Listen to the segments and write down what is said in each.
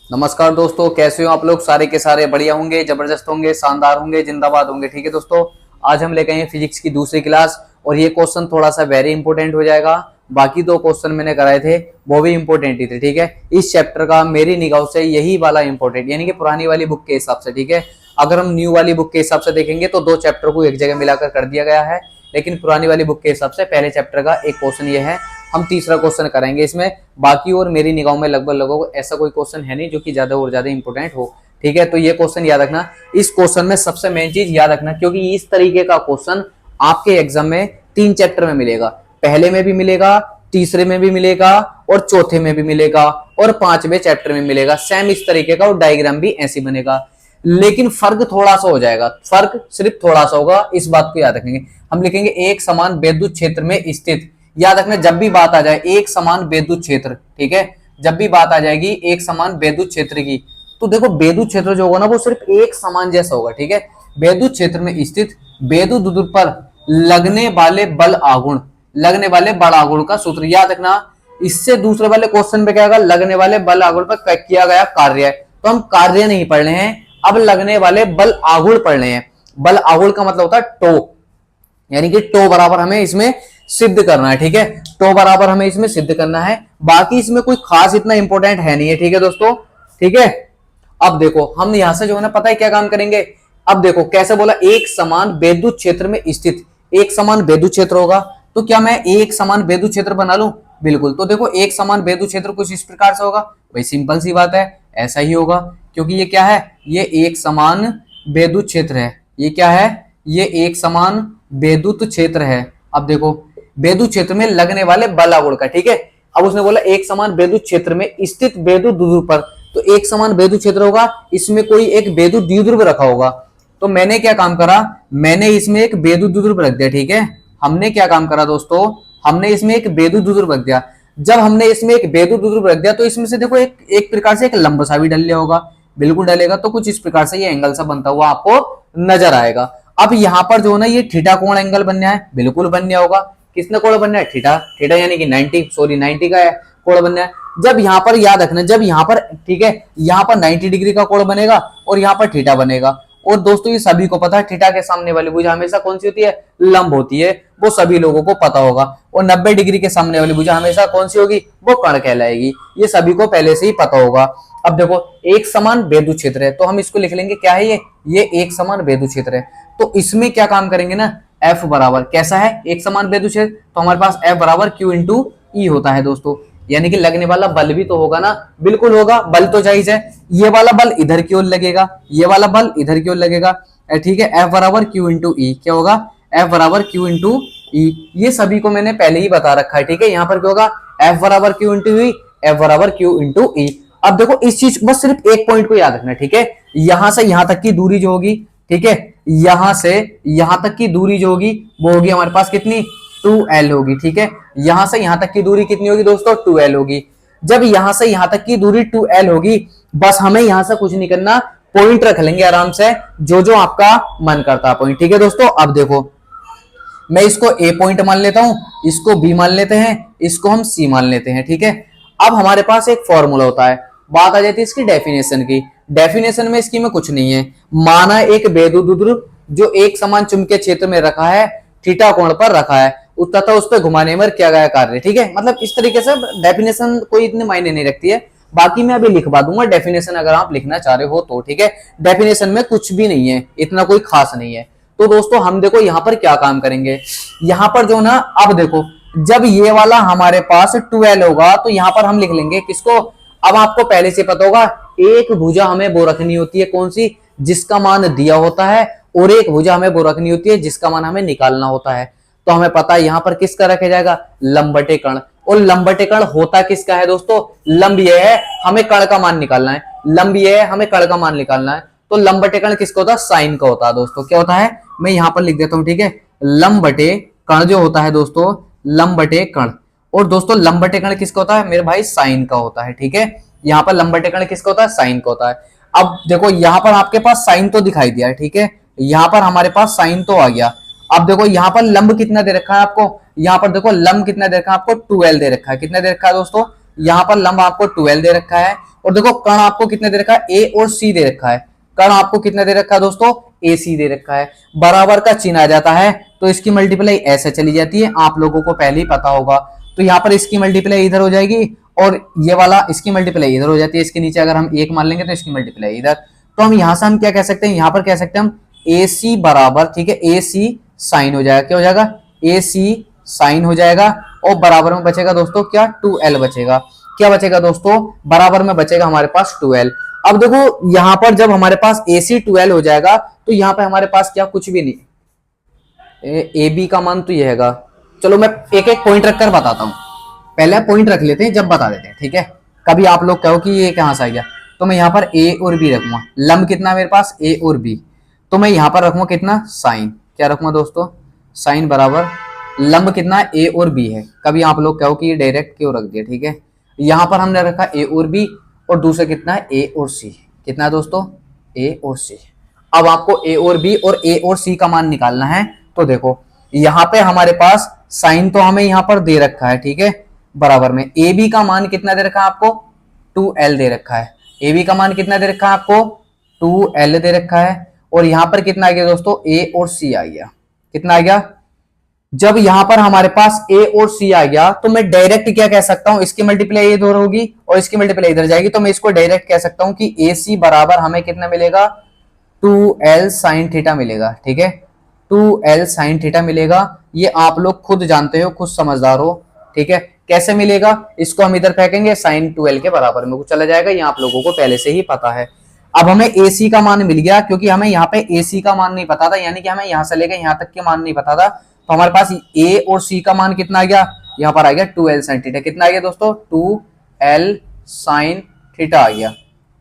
नमस्कार दोस्तों, कैसे हो आप लोग? सारे के सारे बढ़िया होंगे, जबरदस्त होंगे, शानदार होंगे, जिंदाबाद होंगे। ठीक है दोस्तों, आज हम लेके आए हैं फिजिक्स की दूसरी क्लास और ये क्वेश्चन थोड़ा सा वेरी इंपॉर्टेंट हो जाएगा। बाकी दो क्वेश्चन मैंने कराए थे वो भी इंपॉर्टेंट ही थे। ठीक है, इस चैप्टर का मेरी निगाह से यही वाला इंपॉर्टेंट, यानी कि पुरानी वाली बुक के हिसाब से। ठीक है, अगर हम न्यू वाली बुक के हिसाब से देखेंगे तो दो चैप्टर को एक जगह मिलाकर कर दिया गया है, लेकिन पुरानी वाली बुक के हिसाब से पहले चैप्टर का एक क्वेश्चन ये है, हम तीसरा क्वेश्चन कराएंगे इसमें। बाकी और मेरी निगाहों में लगभग ऐसा कोई क्वेश्चन है नहीं जो कि ज्यादा और ज्यादा इंपॉर्टेंट हो। ठीक है, तो ये क्वेश्चन याद रखना। इस क्वेश्चन में सबसे मेन चीज याद रखना, क्योंकि इस तरीके का क्वेश्चन आपके एग्जाम में 3 चैप्टर में मिलेगा। पहले में भी मिलेगा, तीसरे में भी मिलेगा और चौथे में भी मिलेगा और 5वें चैप्टर में मिलेगा। सेम इस तरीके का और डायग्राम भी ऐसे बनेगा, लेकिन फर्क थोड़ा सा हो जाएगा। फर्क सिर्फ थोड़ा सा होगा, इस बात को याद रखेंगे। हम लिखेंगे एक समान विद्युत क्षेत्र में स्थित। याद रखना, जब भी बात आ जाए एक समान विद्युत क्षेत्र, ठीक है, जब भी बात आ जाएगी एक समान विद्युत क्षेत्र की, तो देखो विद्युत क्षेत्र जो होगा ना वो सिर्फ एक समान जैसा होगा। ठीक है, विद्युत क्षेत्र में स्थित विद्युत द्रुव पर लगने वाले बल आघूर्ण, लगने वाले बल आघूर्ण का सूत्र याद रखना। इससे दूसरे वाले क्वेश्चन पे क्या होगा, लगने वाले बल आघूर्ण पर किया गया कार्य है, तो हम कार्य नहीं पढ़ रहे हैं, अब लगने वाले बल आघूर्ण पढ़ रहे हैं। बल आघूर्ण का मतलब होता है टो, यानी कि टो बराबर हमें इसमें सिद्ध करना है। ठीक है, टो बराबर हमें इसमें सिद्ध करना है। बाकी इसमें कोई खास इतना इंपॉर्टेंट है नहीं है। ठीक है दोस्तों, ठीक है। अब देखो हम यहां से जो है ना, पता है क्या काम करेंगे। अब देखो कैसे बोला, एक समान विद्युत क्षेत्र में स्थित, एक समान विद्युत क्षेत्र होगा, तो क्या मैं एक समान विद्युत क्षेत्र बना लूं? बिल्कुल। तो देखो एक समान विद्युत क्षेत्र कुछ इस प्रकार से होगा, भाई सिंपल सी बात है, ऐसा ही होगा, क्योंकि ये क्या है, ये एक समान विद्युत क्षेत्र है। ये क्या है, ये एक समान विद्युत क्षेत्र है। अब देखो विद्युत क्षेत्र में लगने वाले बल आघूर्ण का, ठीक है। अब उसने बोला एक समान विद्युत क्षेत्र में स्थित विद्युत द्विध्रुव पर, तो एक समान विद्युत क्षेत्र होगा, इसमें कोई एक विद्युत द्विध्रुव रखा होगा। तो मैंने क्या काम करा, मैंने इसमें एक विद्युत द्विध्रुव रख दिया। ठीक है, हमने क्या काम करा दोस्तों, हमने इसमें एक विद्युत द्विध्रुव रख दिया। जब हमने इसमें एक विद्युत द्विध्रुव रख दिया तो इसमें से देखो एक प्रकार से एक लंब सा भी डल लिया होगा, बिल्कुल डलेगा। तो कुछ इस प्रकार से ये एंगल सा बनता हुआ आपको नजर आएगा। अब यहाँ पर जो है ना, ये थीटा कोण एंगल बनना है, बिल्कुल बनना होगा। किसने कोण बनना है, थीटा, थीटा यानी कि 90 का कोण बनना है। जब यहाँ पर याद रखना, जब यहाँ पर, ठीक है, यहाँ पर 90 डिग्री का कोण बनेगा और यहाँ पर थीटा बनेगा। और दोस्तों ये सभी को पता है, थीटा के सामने वाली भुजा हमेशा कौन सी होती है, लंब होती है, वो सभी लोगों को पता होगा। और 90 डिग्री के सामने वाली भुजा हमेशा कौन सी होगी, वो कर्ण कहलाएगी, ये सभी को पहले से ही पता होगा। अब देखो एक समान विद्युत क्षेत्र है, तो हम इसको लिख लेंगे क्या है, ये एक समान विद्युत क्षेत्र है। तो इसमें क्या काम करेंगे ना, F बराबर कैसा है, एक समान विद्युत क्षेत्र, तो हमारे पास F बराबर Q इंटू E होता है दोस्तों। यानी कि लगने वाला बल भी तो होगा ना, बिल्कुल होगा, बल तो जायज है। ये वाला बल इधर की ओर लगेगा, ये वाला बल इधर की ओर लगेगा। ठीक है, F बराबर Q इंटू E क्या होगा, F बराबर Q इंटू E। ये सभी को मैंने पहले ही बता रखा है। ठीक है, यहाँ पर क्या होगा, F बराबर Q इंटू E, F बराबर Q इंटू E। अब देखो इस चीज बस सिर्फ एक पॉइंट को याद रखना। ठीक है, यहां से यहां तक की दूरी जो होगी, ठीक है, यहां से यहां तक की दूरी जो होगी वो होगी हमारे पास कितनी, 2L होगी। ठीक है, यहां से यहां तक की दूरी कितनी होगी दोस्तों, 2L होगी। जब यहां से यहां तक की दूरी 2L होगी, बस हमें यहां से कुछ नहीं करना, पॉइंट रख लेंगे आराम से, जो जो आपका मन करता है पॉइंट। ठीक है दोस्तों, अब देखो मैं इसको A पॉइंट मान लेता हूं, इसको B मान लेते हैं, इसको हम C मान लेते हैं। ठीक है, अब हमारे पास एक फॉर्मूला होता है, बात आ जाती है इसकी डेफिनेशन की। डेफिनेशन में इसकी में कुछ नहीं है, माना एक विद्युत द्विध्रुव जो एक समान चुंबकीय क्षेत्र में रखा है, थीटा कोण पर रखा है, तथा उस पर घुमाने में किया गया कार्य। ठीक है, मतलब इस तरीके से डेफिनेशन कोई इतने मायने नहीं रखती है। बाकी मैं अभी लिखवा दूंगा डेफिनेशन, अगर आप लिखना चाह रहे हो तो। ठीक है, डेफिनेशन में कुछ भी नहीं है, इतना कोई खास नहीं है। तो दोस्तों हम देखो यहाँ पर क्या काम करेंगे, यहाँ पर जो ना, अब देखो जब ये वाला हमारे पास 2L होगा तो यहाँ पर हम लिख लेंगे किसको, अब आपको पहले से पता होगा एक भुजा हमें वो रखनी होती है, कौन सी, जिसका मान दिया होता है, और एक भुजा हमें वो रखनी होती है जिसका मान हमें निकालना होता है। तो हमें पता है यहाँ पर किसका रखा जाएगा, लंब बटे कर्ण। और लंब बटे कर्ण होता किसका है दोस्तों, लंब यह है, हमें कर्ण का मान निकालना है, लंब यह है, हमें कर्ण का मान निकालना है। तो लंब बटे कर्ण किसका होता है, साइन का होता है दोस्तों। क्या होता है, मैं यहाँ पर लिख देता हूँ। ठीक है, लंब बटे कर्ण जो होता है दोस्तों, लंब बटे कर्ण। और दोस्तों लंब बटे कर्ण किसका होता है मेरे भाई, साइन का होता है। ठीक है, यहाँ पर लंब बटे कर्ण किसका होता है, साइन का होता है। अब देखो यहाँ पर आपके पास साइन तो दिखाई दिया है, ठीक है, यहाँ पर हमारे पास साइन तो आ गया। अब देखो यहाँ पर लंब कितना दे रखा है आपको, यहाँ पर देखो लंब कितना दे रखा है आपको, 2L दे रखा है। कितना दे रखा है दोस्तों, यहाँ पर लंब आपको 12 दे रखा है, और देखो कर्ण आपको कितने दे रखा है, ए और सी दे रखा है। कर्ण आपको कितना दे रखा है दोस्तों, ए सी दे रखा है। बराबर का चिन्ह आ जाता है तो इसकी मल्टीप्लाई ऐसे चली जाती है, आप लोगों को पहले ही पता होगा। तो यहाँ पर इसकी मल्टीप्लाई इधर हो जाएगी और ये वाला इसकी मल्टीप्लाई इधर हो जाती है। इसके नीचे अगर हम 1 मान लेंगे तो इसकी मल्टीप्लाई इधर। तो हम यहां से हम क्या कह सकते हैं, यहाँ पर कह सकते हैं हम ए सी बराबर, ठीक है, ए सी साइन हो जाएगा। क्या हो जाएगा, ए सी साइन हो जाएगा, और बराबर में बचेगा दोस्तों क्या, 2l बचेगा। क्या बचेगा दोस्तों, बराबर में बचेगा हमारे पास 2l। अब देखो यहां पर जब हमारे पास ए सी 2l हो जाएगा तो यहाँ पे हमारे पास क्या, कुछ भी नहीं, ए बी का मान तो ये हैगा। चलो मैं एक एक पॉइंट रखकर बताता हूं, पहले पॉइंट रख लेते हैं जब बता देते हैं, ठीक है। कभी आप लोग कहो कि ये कहां से आ गया, तो मैं यहाँ पर ए और बी रखूंगा। लंब कितना है मेरे पास, ए और बी, तो मैं यहाँ पर रखूंगा कितना, साइन। क्या रखूंगा दोस्तों, साइन बराबर लंब कितना है, ए और बी है। कभी आप लोग कहो कि ये डायरेक्ट क्यों रख दिया, ठीक है। यहाँ पर हमने रखा ए और बी, और दूसरा कितना है, ए और सी। कितना है दोस्तों, ए और सी। अब आपको ए और बी और ए और सी का मान निकालना है। तो देखो यहाँ पे हमारे पास साइन तो हमें यहाँ पर दे रखा है, ठीक है, बराबर में ए बी का मान कितना दे रखा है आपको, 2l दे रखा है। ए बी का मान कितना दे रखा है आपको, 2l दे रखा है। और यहाँ पर कितना आ गया दोस्तों, ए और सी आ गया। कितना आ गया, जब यहां पर हमारे पास ए और सी आ गया तो मैं डायरेक्ट क्या कह सकता हूं, इसकी मल्टीप्लाई इधर होगी और इसकी मल्टीप्लाई इधर जाएगी, तो मैं इसको डायरेक्ट कह सकता हूं कि ए सी बराबर हमें कितना मिलेगा, 2l साइन थीटा मिलेगा, ठीक है, 2l साइन थीटा मिलेगा। ये आप लोग खुद जानते हो, खुद समझदार हो, ठीक है। कैसे मिलेगा, इसको हम इधर फेंकेंगे, साइन 2l के बराबर में चला जाएगा, ये आप लोगों को पहले से ही पता है। अब हमें AC का मान मिल गया, क्योंकि हमें यहाँ पे AC का मान नहीं पता था, यानी कि हमें यहां से लेकर यहां तक के मान नहीं पता था। तो हमारे पास A और C का मान कितना आ गया, यहाँ पर आ गया 2l साइन थीटा। कितना आ गया दोस्तों, 2l साइन थीटा आ गया।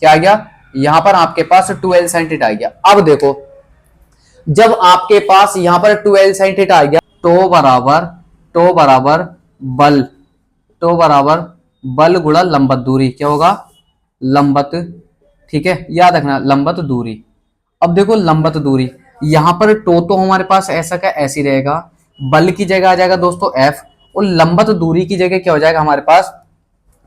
क्या आ गया, यहाँ पर आपके पास 2l साइन थीटा आ गया। अब देखो जब आपके पास यहाँ पर 2l साइन थीटा आ गया, तो बराबर बल, तो बराबर बल गुणा लंबत दूरी। क्या होगा, लंबत, ठीक है, याद रखना लंबत दूरी। अब देखो लंबत दूरी, यहां पर तो हमारे पास ऐसा क्या, ऐसी रहेगा, बल की जगह आ जाएगा दोस्तों F, और लंबत दूरी की जगह क्या हो जाएगा हमारे पास,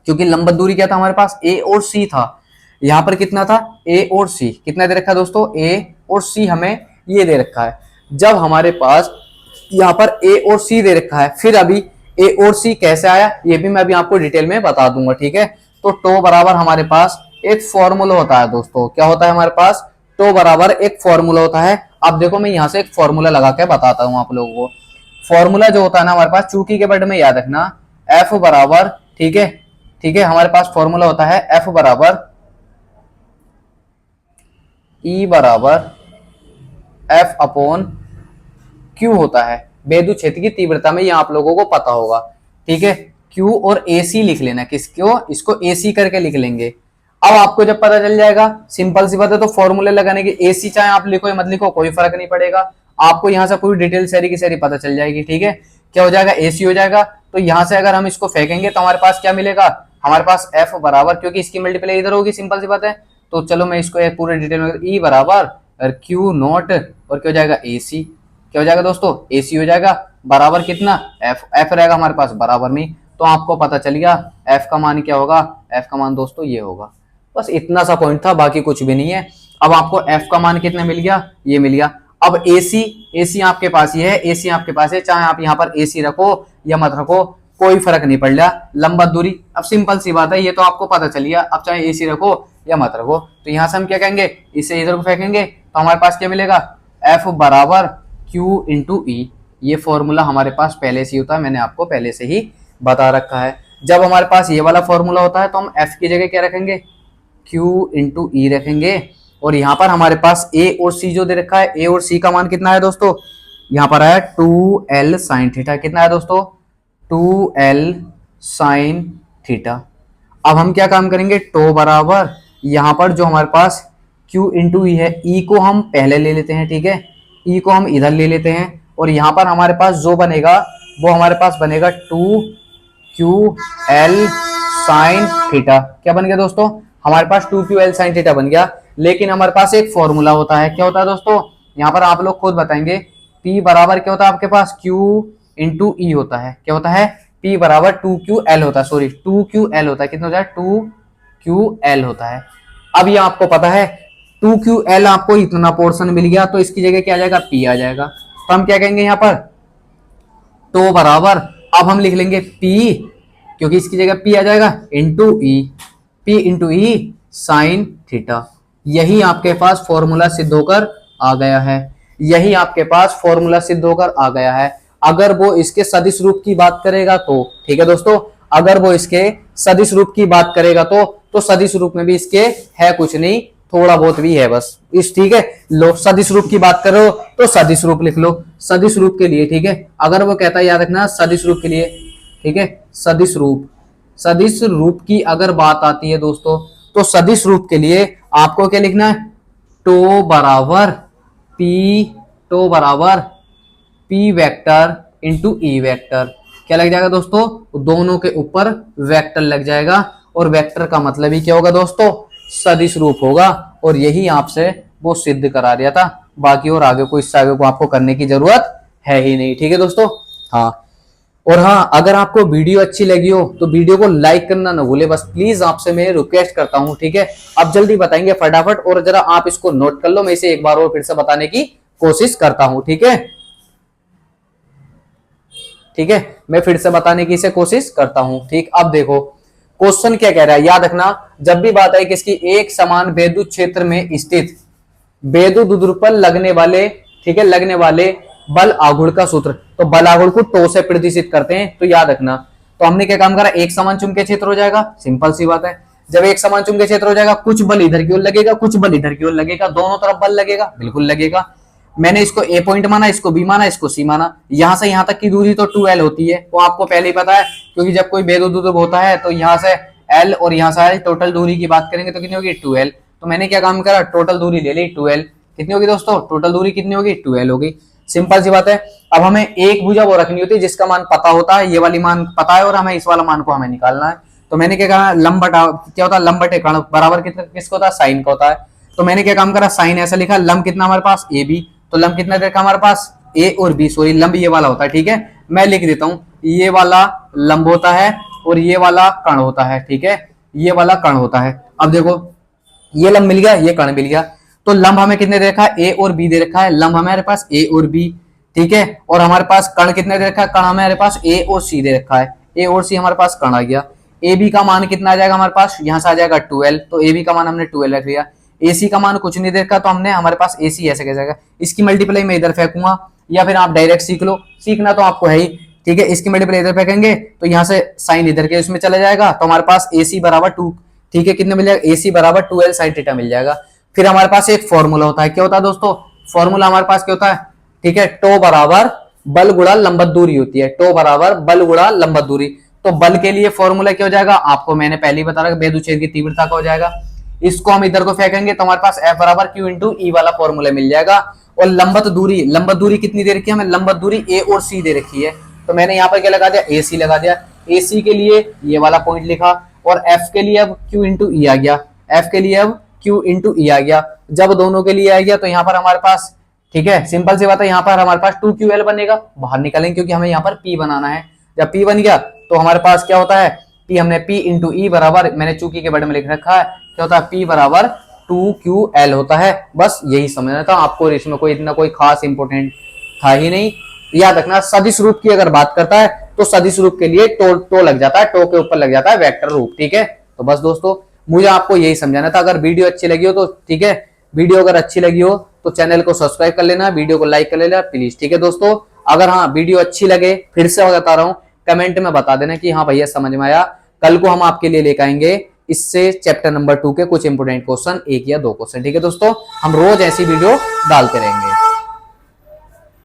क्योंकि लंबत दूरी क्या था हमारे पास, A और C था। यहां पर कितना था, A और C, कितना दे रखा है दोस्तों, A और C हमें ये दे रखा है। जब हमारे पास यहाँ पर A और C दे रखा है, फिर अभी A और C कैसे आया ये भी मैं अभी आपको डिटेल में बता दूंगा, ठीक है। तो बराबर हमारे पास एक फॉर्मूला होता है दोस्तों। क्या होता है हमारे पास, तो बराबर एक फॉर्मूला होता है। अब देखो मैं यहाँ से एक फॉर्मूला लगा के बताता हूँ आप लोगों को। फॉर्मूला जो होता है ना हमारे पास, चूंकि के वर्ड में याद रखना, F बराबर, ठीक है, ठीक है, हमारे पास फॉर्मूला होता है F बराबर E बराबर F अपॉन Q होता है बेधु क्षेत्र की तीव्रता में, ये आप लोगों को पता होगा, ठीक है। Q और AC लिख लेना, किसको, इसको AC करके लिख लेंगे। अब आपको जब पता चल जाएगा, सिंपल सी बात है, तो फॉर्मूले लगाने की AC चाहे आप लिखो या मत लिखो कोई फर्क नहीं पड़ेगा, आपको यहां से पूरी डिटेल सारी की सारी पता चल जाएगी, ठीक है। क्या हो जाएगा, AC हो जाएगा। तो यहां से अगर हम इसको फेंकेंगे तो हमारे पास क्या मिलेगा, हमारे पास F बराबर, क्योंकि इसकी मल्टीप्लाई इधर होगी, सिंपल सी बात है। तो चलो मैं इसको पूरे डिटेल में, E बराबर Q नॉट, और क्या हो जाएगा AC। क्या हो जाएगा दोस्तों, AC हो जाएगा, बराबर कितना, F रहेगा हमारे पास बराबर में। तो आपको पता चल गया F का मान क्या होगा, F का मान दोस्तों ये होगा। बस इतना सा पॉइंट था, बाकी कुछ भी नहीं है। अब आपको F का मान कितना मिल गया, ये मिल गया। अब AC आपके पास ये है, AC आपके पास है, चाहे आप यहाँ पर AC रखो या मत रखो कोई फर्क नहीं पड़ रहा। लंबत दूरी, अब सिंपल सी बात है, ये तो आपको पता चल गया। अब चाहे AC रखो या मत रखो, तो यहाँ से हम क्या कहेंगे, इसे इधर को फेंकेंगे तो हमारे पास क्या मिलेगा, F बराबर Q इंटू E। ये फॉर्मूला हमारे पास पहले से ही होता है, मैंने आपको पहले से ही बता रखा है। जब हमारे पास ये वाला फॉर्मूला होता है तो हम F की जगह क्या रखेंगे, Q इंटू E रखेंगे। और यहाँ पर हमारे पास A और C जो दे रखा है, A और C का मान कितना है दोस्तों, यहाँ पर है 2l साइन थीटा। कितना है दोस्तों, 2l साइन थीटा। अब हम क्या काम करेंगे, तो बराबर यहाँ पर जो हमारे पास Q इंटू E है, E को हम पहले ले लेते हैं, ठीक है, E को हम इधर ले लेते हैं। और यहाँ पर हमारे पास जो बनेगा वो हमारे पास बनेगा 2ql साइन थीटा। क्या बन गया दोस्तों, हमारे पास 2ql साइन थीटा बन गया। लेकिन हमारे पास एक फॉर्मूला होता है, क्या होता है दोस्तों, यहाँ पर आप लोग खुद बताएंगे। P बराबर क्या होता है आपके पास, Q इंटू E होता है। क्या होता है, P बराबर 2QL होता है, सॉरी 2QL होता है, कितना होता है 2QL होता है। अब ये आपको पता है 2QL आपको इतना पोर्शन मिल गया, तो इसकी जगह क्या आ जाएगा P आ जाएगा। तो हम क्या कहेंगे यहाँ पर तो बराबर, अब हम लिख लेंगे P, क्योंकि इसकी जगह P आ जाएगा इंटू ई, P इंटू ई साइन थीटा। यही आपके पास फॉर्मूला सिद्ध होकर आ गया है, यही आपके पास फॉर्मूला सिद्ध होकर आ गया है। अगर वो इसके सदिश रूप की बात करेगा तो ठीक है दोस्तों, अगर वो इसके सदिश रूप की बात करेगा तो सदिश रूप में भी इसके है कुछ नहीं, थोड़ा बहुत भी है बस इस, ठीक है। लो सदिश रूप की बात करो तो सदिश रूप लिख लो, सदिश रूप के लिए, ठीक है। अगर वो कहता है याद रखना सदिश रूप के लिए, ठीक है, सदिश रूप की अगर बात आती है दोस्तों, तो सदिश रूप के लिए आपको क्या लिखना है, टो बराबर P vector into E vector. क्या लग जाएगा दोस्तों, दोनों के ऊपर वेक्टर लग जाएगा, और वेक्टर का मतलब ही क्या होगा दोस्तों, सदिश रूप होगा। और यही आपसे वो सिद्ध करा दिया था, बाकी और आगे को इससे आगे को आपको करने की जरूरत है ही नहीं, ठीक है दोस्तों। हाँ, और हाँ, अगर आपको वीडियो अच्छी लगी हो तो वीडियो को लाइक करना ना भूले, बस प्लीज आपसे मैं रिक्वेस्ट करता हूं, ठीक है। अब जल्दी बताएंगे फटाफट, और जरा आप इसको नोट कर लो, मैं इसे एक बार और फिर से बताने की कोशिश करता हूं, ठीक है, ठीक है, मैं फिर से बताने की इसे कोशिश करता हूं। ठीक, अब देखो क्वेश्चन क्या कह रहा है, याद रखना, जब भी बात आई किसकी, एक समान विद्युत क्षेत्र में स्थित विद्युत ध्रुव पर लगने वाले, ठीक है, लगने वाले बल आघूर्ण का सूत्र। तो बल आघूर्ण को टो से प्रदर्शित करते हैं, तो याद रखना, तो हमने क्या काम करा, एक समान चुंबकीय क्षेत्र हो जाएगा, सिंपल सी बात है। जब एक समान चुंबकीय क्षेत्र हो जाएगा, कुछ बल इधर की ओर लगेगा, कुछ बल इधर की ओर लगेगा, दोनों तरफ बल लगेगा, बिल्कुल लगेगा। मैंने इसको ए पॉइंट माना, इसको बी माना, इसको सी माना, यहां से यहां तक की दूरी तो 2L होती है, वो आपको पहले ही पता है, क्योंकि जब कोई विद्युत ध्रुव होता है तो यहां से L और यहां से टोटल दूरी की बात करेंगे तो कितनी होगी 2L। तो मैंने क्या काम करा, टोटल दूरी ले ली 2L। कितनी होगी दोस्तों, टोटल दूरी कितनी होगी 2L होगी, सिंपल सी बात है। अब हमें एक भुजा वो रखनी होती है जिसका मान पता होता है, ये वाली मान पता है, और हमें इस वाला मान को हमें निकालना है। तो मैंने क्या कहा, लंब बटा क्या होता है, लंब बटे कर्ण बराबर कितना किसका होता है, साइन का होता है। तो मैंने क्या काम करा, साइन ऐसा लिखा, लंब कितना हमारे पास ए बी, तो लंब कितना देखा हमारे पास ए और बी, सॉरी लंब ये वाला होता है, ठीक है। मैं लिख देता हूं, ये वाला लंब होता है और ये वाला कर्ण होता है, ठीक है, ये वाला कर्ण होता है। अब देखो ये लंब मिल गया, ये कर्ण मिल गया, तो लंब हमें कितने दे रखा है, ए और बी दे रखा है, लंब हमारे पास ए और बी, ठीक है। और हमारे पास कर्ण कितने दे रखा है, कर्ण हमारे पास ए और सी दे रखा है, ए और सी हमारे पास कर्ण आ गया। ए बी का मान कितना आ जाएगा हमारे पास, यहां से आ जाएगा 12, तो ए बी का मान हमने 12 रख लिया। एसी का मान कुछ नहीं देखा, तो हमने हमारे पास एसी ऐसे कैसे जाएगा, इसकी मल्टीप्लाई मैं इधर फेंकूंगा, या फिर आप डायरेक्ट सीख लो, सीखना तो आपको है ही, ठीक है। इसकी मल्टीप्लाई इधर फेंकेंगे तो यहाँ से साइन इधर के उसमें चला जाएगा, तो हमारे पास एसी बराबर 2, ठीक है, कितने मिल जाएगा, एसी बराबर 2L साइन थीटा मिल जाएगा। फिर हमारे पास एक फॉर्मूला होता है, क्या होता है दोस्तों, फॉर्मूला हमारे पास क्या होता है, ठीक है, टो बराबर बल गुणा लंबवत दूरी होती है, टो बराबर बल गुणा लंबवत दूरी। तो बल के लिए फॉर्मूला क्या हो जाएगा, आपको मैंने पहले ही बता रखा, विद्युत क्षेत्र की तीव्रता का हो जाएगा। इसको हम इधर को फेंकेंगे तो हमारे पास F बराबर Q इंटू ई वाला फॉर्मूला मिल जाएगा। और लंबवत दूरी कितनी दे रखी है हमें, लंबवत दूरी ए और सी दे रखी है, तो मैंने यहाँ पर क्या लगा दिया, ए सी लगा दिया। ए सी के लिए ये वाला पॉइंट लिखा, और F के लिए अब Q इंटू ई आ गया, F के लिए अब Q इंटू ई आ गया। जब दोनों के लिए आ गया तो यहाँ पर हमारे पास, ठीक है, सिंपल सी बात है, यहाँ पर हमारे पास 2QL बनेगा, बाहर निकालेंगे क्योंकि हमें यहाँ पर P बनाना है। जब P बन गया तो हमारे पास क्या होता है, P हमने P इंटू ई बराबर, मैंने चूंकि के बड़े में लिख रखा है, क्या होता है, P बराबर 2QL होता है। बस यही समझना था आपको, इसमें कोई इतना कोई खास इंपोर्टेंट था ही नहीं। याद रखना, सदिश रूप की अगर बात करता है तो सदिश रूप के लिए टो लग जाता है, टो के ऊपर लग जाता है वेक्टर रूप, ठीक है। तो बस दोस्तों मुझे आपको यही समझाना था। अगर वीडियो अच्छी लगी हो तो ठीक है, वीडियो अगर अच्छी लगी हो तो चैनल को सब्सक्राइब कर लेना, वीडियो को लाइक कर लेना प्लीज, ठीक है दोस्तों। अगर हाँ वीडियो अच्छी लगे, फिर से बता रहा हूँ, कमेंट में बता देना कि हाँ भैया समझ में आया। कल को हम आपके लिए लेकर आएंगे इससे चैप्टर नंबर 2 के कुछ इंपोर्टेंट क्वेश्चन, 1 या 2 क्वेश्चन, ठीक है दोस्तों। हम रोज ऐसी वीडियो डालते रहेंगे।